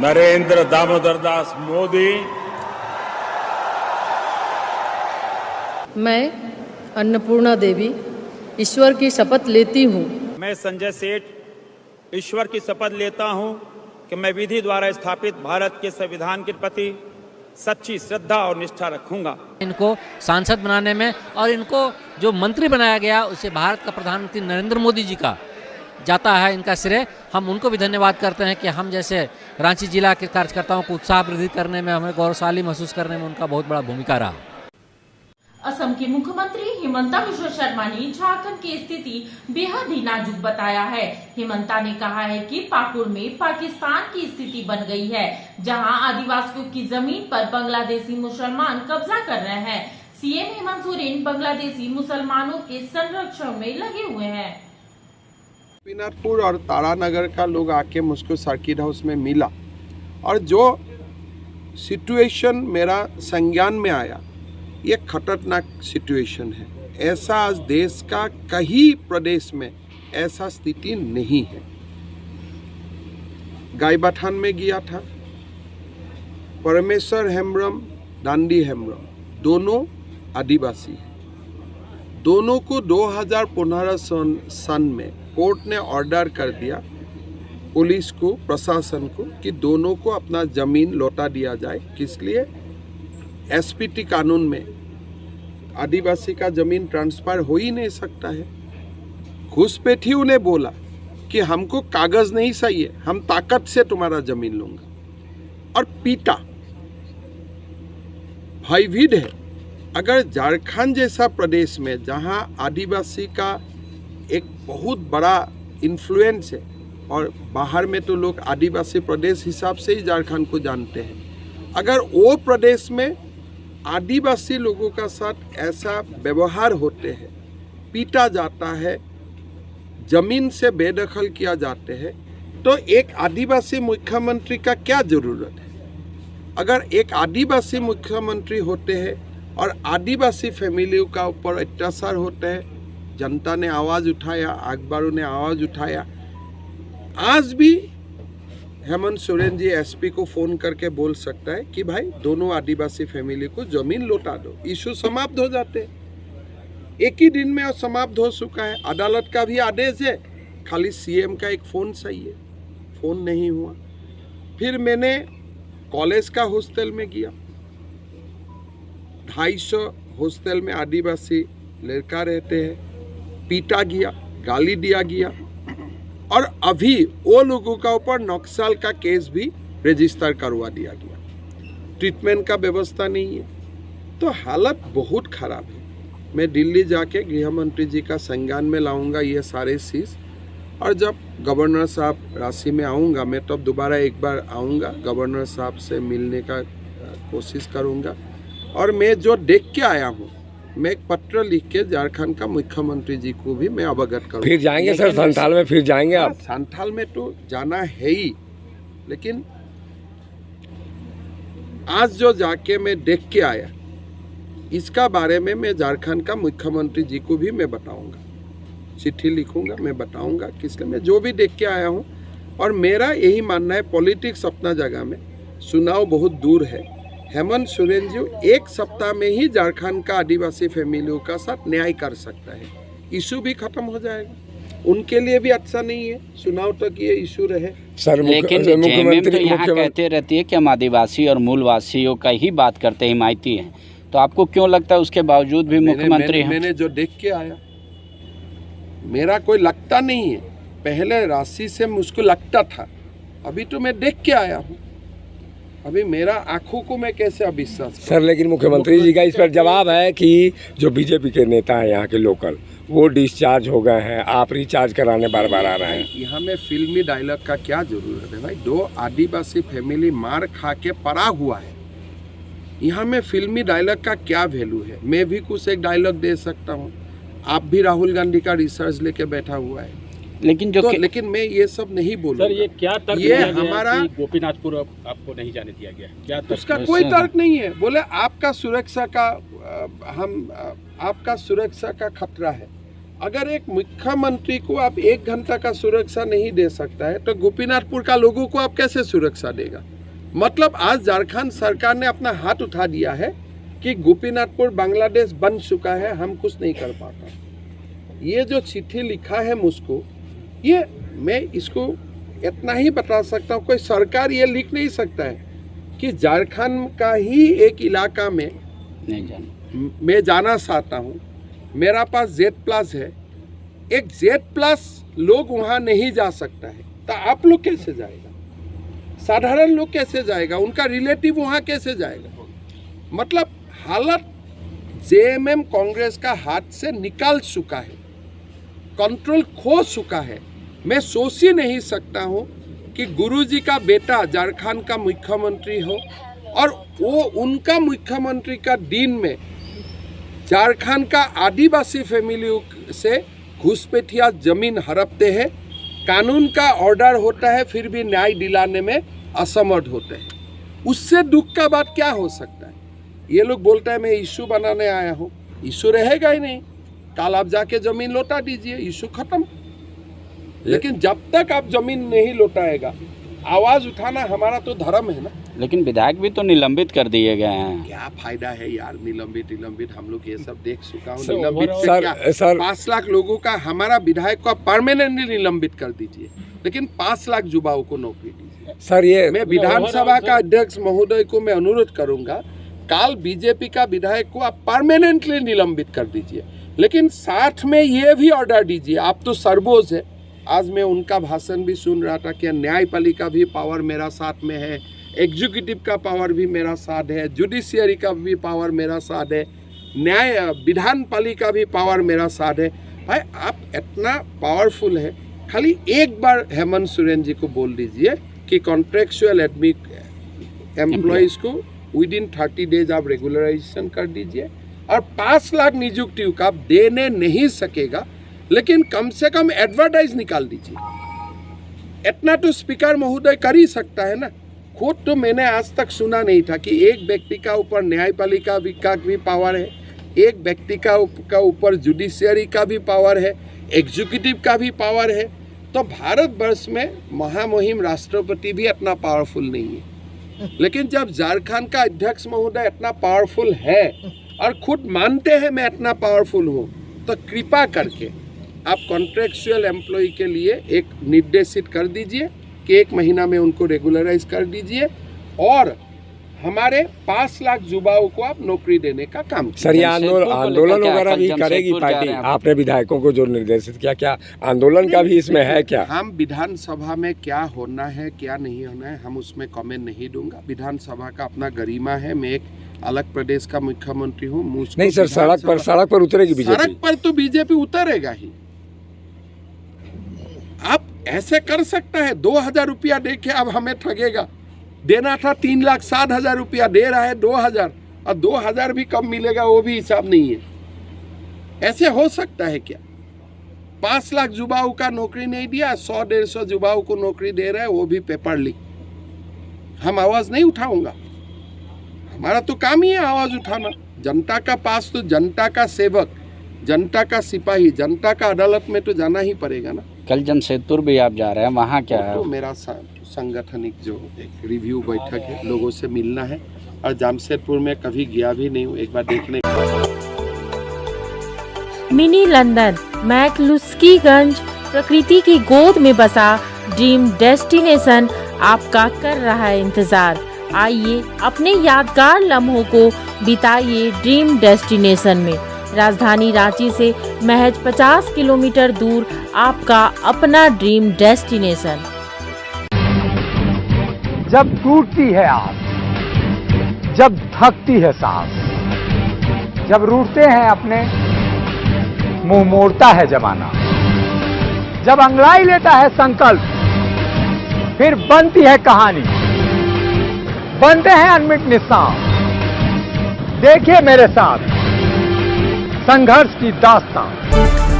नरेंद्र दामोदर दास मोदी। मैं अन्नपूर्णा देवी ईश्वर की शपथ लेती हूँ। मैं संजय सेठ ईश्वर की शपथ लेता हूँ कि मैं विधि द्वारा स्थापित भारत के संविधान के प्रति सच्ची श्रद्धा और निष्ठा रखूंगा। इनको सांसद बनाने में और इनको जो मंत्री बनाया गया उसे भारत का प्रधानमंत्री नरेंद्र मोदी जी का जाता है इनका श्रेय। हम उनको भी धन्यवाद करते हैं कि हम जैसे रांची जिला के कार्यकर्ताओं को उत्साह वृद्धि करने में, हमें गौरवशाली महसूस करने में उनका बहुत बड़ा भूमिका रहा। असम के मुख्यमंत्री हिमंता बिश्व शर्मा ने झारखंड की स्थिति बेहद ही नाजुक बताया है। हिमंता ने कहा है कि पाकुड़ में पाकिस्तान की स्थिति बन गई है, जहां आदिवासियों की जमीन पर बांग्लादेशी मुसलमान कब्जा कर रहे हैं। सीएम हेमंत सोरेन बांग्लादेशी मुसलमानों के संरक्षण में लगे हुए हैं। गोपीनाथपुर और तारानगर का लोग आके मुझको सर्किट हाउस में मिला और जो सिचुएशन मेरा संज्ञान में आया, ये खतरनाक सिचुएशन है। ऐसा आज देश का कहीं प्रदेश में ऐसा स्थिति नहीं है। गाईबाठान में गया था, परमेश्वर हेम्ब्रम, दांडी हेम्ब्रम दोनों आदिवासी हैं। दोनों को 2015 सन में कोर्ट ने ऑर्डर कर दिया पुलिस को, प्रशासन को, कि दोनों को अपना जमीन लौटा दिया जाए। किस लिए? एसपीटी कानून में आदिवासी का जमीन ट्रांसफर हो ही नहीं सकता है। घुसपैठियों ने बोला कि हमको कागज नहीं चाहिए, हम ताकत से तुम्हारा जमीन लूंगा और पीटा। भयभीत है। अगर झारखंड जैसा प्रदेश में जहां आदिवासी का एक बहुत बड़ा इन्फ्लुएंस है और बाहर में तो लोग आदिवासी प्रदेश हिसाब से ही झारखंड को जानते हैं, अगर वो प्रदेश में आदिवासी लोगों का साथ ऐसा व्यवहार होते हैं, पीटा जाता है, जमीन से बेदखल किया जाते हैं, तो एक आदिवासी मुख्यमंत्री का क्या जरूरत है? अगर एक आदिवासी मुख्यमंत्री होते हैं और आदिवासी फैमिलियों का ऊपर अत्याचार होते हैं, जनता ने आवाज़ उठाया, अखबारों ने आवाज़ उठाया। आज भी हेमंत सोरेन जी एसपी को फ़ोन करके बोल सकता है कि भाई दोनों आदिवासी फैमिली को ज़मीन लौटा दो, इशू समाप्त हो जाते हैं। एक ही दिन में समाप्त हो चुका है। अदालत का भी आदेश है, खाली सीएम का एक फ़ोन चाहिए, फ़ोन नहीं हुआ। फिर मैंने कॉलेज का हॉस्टल में गया, 250 हॉस्टल में आदिवासी लड़का रहते हैं, पीटा गया, गाली दिया गया और अभी वो लोगों का ऊपर नक्सल का केस भी रजिस्टर करवा दिया गया। ट्रीटमेंट का व्यवस्था नहीं है, तो हालत बहुत ख़राब है। मैं दिल्ली जाके गृह मंत्री जी का संज्ञान में लाऊंगा ये सारे चीज़, और जब गवर्नर साहब रांची में आऊँगा मैं तब दोबारा एक बार आऊँगा, गवर्नर साहब से मिलने का कोशिश करूँगा। और मैं जो देख के आया हूँ, मैं एक पत्र लिख के झारखंड का मुख्यमंत्री जी को भी मैं अवगत करूँ। फिर जाएंगे सर संथाल में? फिर जाएंगे आप? संथाल में तो जाना है ही, लेकिन आज जो जाके मैं देख के आया, इसका बारे में मैं झारखंड का मुख्यमंत्री जी को भी मैं बताऊंगा, चिट्ठी लिखूंगा, मैं बताऊंगा किसलिए मैं जो भी देख के आया हूँ। और मेरा यही मानना है, पॉलिटिक्स अपना जगह में, चुनाव बहुत दूर है। हेमंत सोरेन जी 1 सप्ताह में ही झारखंड का आदिवासी फैमिलियों का साथ न्याय कर सकता है, इशू भी खत्म हो जाएगा। उनके लिए भी अच्छा नहीं है चुनाव तक ये इशू रहे। सर लेकिन जेएमएम तो यहाँ कहते रहती है कि हम आदिवासी और मूलवासियों का ही बात करते, हिमायती हैं, तो आपको क्यों लगता है उसके बावजूद भी मुख्यमंत्री? मैंने जो देख के आया, मेरा कोई लगता नहीं है। पहले राशि से मुझको लगता था, अभी तो मैं देख के आया हूँ, अभी मेरा आंखों को मैं कैसे अविश्वास सर? लेकिन मुख्यमंत्री जी का इस पर जवाब है कि जो बीजेपी के नेता हैं यहाँ के लोकल, वो डिस्चार्ज हो गए हैं, आप रिचार्ज कराने बार बार आ रहे हैं। यहाँ में फिल्मी डायलॉग का क्या जरूरत है भाई? 2 आदिवासी फैमिली मार खा के पड़ा हुआ है, यहाँ में फिल्मी डायलॉग का क्या वैल्यू है? मैं भी कुछ एक डायलॉग दे सकता हूँ, आप भी राहुल गांधी का रिसर्च लेके बैठा हुआ है, लेकिन मैं ये सब नहीं बोलूँगा। सर ये क्या तर्क ये हमारा गोपीनाथपुर आपको नहीं जाने दिया गया, क्या तर्क? उसका कोई तर्क नहीं है। बोले आपका सुरक्षा का आपका सुरक्षा का खतरा है। अगर एक मुख्यमंत्री को आप 1 घंटा का सुरक्षा नहीं दे सकता है, तो गोपीनाथपुर का लोगों को आप कैसे सुरक्षा देगा? मतलब आज झारखंड सरकार ने अपना हाथ उठा दिया है कि गोपीनाथपुर बांग्लादेश बन चुका है, हम कुछ नहीं कर पाता। ये जो चिट्ठी लिखा है मुझको, ये मैं इसको इतना ही बता सकता हूँ, कोई सरकार ये लिख नहीं सकता है कि झारखंड का ही एक इलाका में मैं जाना चाहता हूँ, मेरा पास Z+ है, एक Z+ लोग वहाँ नहीं जा सकता है, तो आप लोग कैसे जाएगा? साधारण लोग कैसे जाएगा? उनका रिलेटिव वहाँ कैसे जाएगा? मतलब हालत JMM कांग्रेस का हाथ से निकाल चुका है, कंट्रोल खो चुका है। मैं सोच ही नहीं सकता हूँ कि गुरुजी का बेटा झारखंड का मुख्यमंत्री हो और वो उनका मुख्यमंत्री का दिन में झारखंड का आदिवासी फैमिली से घुसपैठिया जमीन हड़पते हैं, कानून का ऑर्डर होता है फिर भी न्याय दिलाने में असमर्थ होते हैं। उससे दुख का बात क्या हो सकता है? ये लोग बोलते हैं मैं इशू बनाने आया हूँ, इशू रहेगा ही नहीं, कल आप जाके जमीन लौटा दीजिए, इशू खत्म। लेकिन जब तक आप जमीन नहीं लौटाएगा, आवाज उठाना हमारा तो धर्म है ना। लेकिन विधायक भी तो निलंबित कर दिए गए हैं। क्या फायदा है यार, निलंबित हम लोग ये सब देख चुका हूँ। निलंबित से क्या? 5 लाख लोगों का, हमारा विधायक को परमानेंटली निलंबित कर दीजिए, लेकिन 5 लाख युवाओं को नौकरी दीजिए। सर ये मैं विधानसभा का अध्यक्ष महोदय को मैं अनुरोध करूंगा, काल बीजेपी का विधायक को आप परमानेंटली निलंबित कर दीजिए, लेकिन साथ में ये भी ऑर्डर दीजिए, आप तो सर्वोच्च है। आज मैं उनका भाषण भी सुन रहा था कि न्यायपालिका भी पावर मेरा साथ में है, एग्जीक्यूटिव का पावर भी मेरा साथ है, जुडिशियरी का भी पावर मेरा साथ है, विधान पालिका भी पावर मेरा साथ है। भाई आप इतना पावरफुल है, खाली एक बार हेमंत सोरेन जी को बोल दीजिए कि कॉन्ट्रेक्चुअल एम्प्लॉइज को विदिन 30 डेज आप रेगुलराइजेशन कर दीजिए, और 5 लाख नियुक्तियों का आप देने नहीं सकेगा, लेकिन कम से कम एडवर्टाइज निकाल दीजिए। इतना तो स्पीकर महोदय कर ही सकता है ना। खुद तो मैंने आज तक सुना नहीं था कि एक व्यक्ति का ऊपर न्यायपालिका का भी पावर है, एक व्यक्ति का ऊपर जुडिशियरी का भी पावर है, एग्जीक्यूटिव का भी पावर है। तो भारतवर्ष में महामहिम राष्ट्रपति भी इतना पावरफुल नहीं है, लेकिन जब झारखंड का अध्यक्ष महोदय इतना पावरफुल है और खुद मानते हैं मैं इतना पावरफुल हूँ, तो कृपा करके आप कॉन्ट्रेक्चुअल एम्प्लॉय के लिए एक निर्देशित कर दीजिए कि 1 महीना में उनको रेगुलराइज कर दीजिए, और हमारे 5 लाख युवाओं को आप नौकरी देने का काम कीजिए। सर ये आंदोलन वगैरह भी करेगी पार्टी? आपने विधायकों को जो निर्देशित किया, क्या आंदोलन का भी इसमें है क्या? हम विधानसभा में क्या होना है क्या नहीं होना है हम उसमें कमेंट नहीं दूंगा। विधानसभा का अपना गरिमा है, मैं एक अलग प्रदेश का मुख्यमंत्री हूँ। नहीं सर, सड़क पर उतरेगी बीजेपी? सड़क पर तो बीजेपी उतरेगा ही। आप ऐसे कर सकता है, 2000 रुपया दे के अब हमें ठगेगा। देना था 3,07,000 रुपया, दे रहा है 2000, और 2000 भी कम मिलेगा वो भी हिसाब नहीं है। ऐसे हो सकता है क्या? 5 लाख युवाओं का नौकरी नहीं दिया, 100-150 युवाओं को नौकरी दे रहा है, वो भी पेपर लीक। हम आवाज नहीं उठाऊंगा, हमारा तो काम ही है आवाज उठाना। जनता का पास तो जनता का सेवक, जनता का सिपाही, जनता का अदालत में तो जाना ही पड़ेगा ना। कल जमशेदपुर भी आप जा रहे हैं, वहाँ क्या है? तो मेरा संगठनिक जो एक रिव्यू बैठक है, लोगों से मिलना है, और जमशेदपुर में कभी गया भी नहीं हूँ, एक बार देखने। मिनी लंदन मैक्लुस्कीगंज प्रकृति की गोद में बसा ड्रीम डेस्टिनेशन आपका कर रहा है इंतजार। आइए अपने यादगार लम्हों को बिताइए ड्रीम डेस्टिनेशन में। राजधानी रांची से महज 50 किलोमीटर दूर आपका अपना ड्रीम डेस्टिनेशन। जब टूटती है आस, जब थकती है सांस, जब रूठते हैं अपने, मुंह मोड़ता है जमाना, जब अंगड़ाई लेता है संकल्प, फिर बनती है कहानी, बनते हैं अनमिट निशान। देखिए मेरे साथ संघर्ष की दास्तान।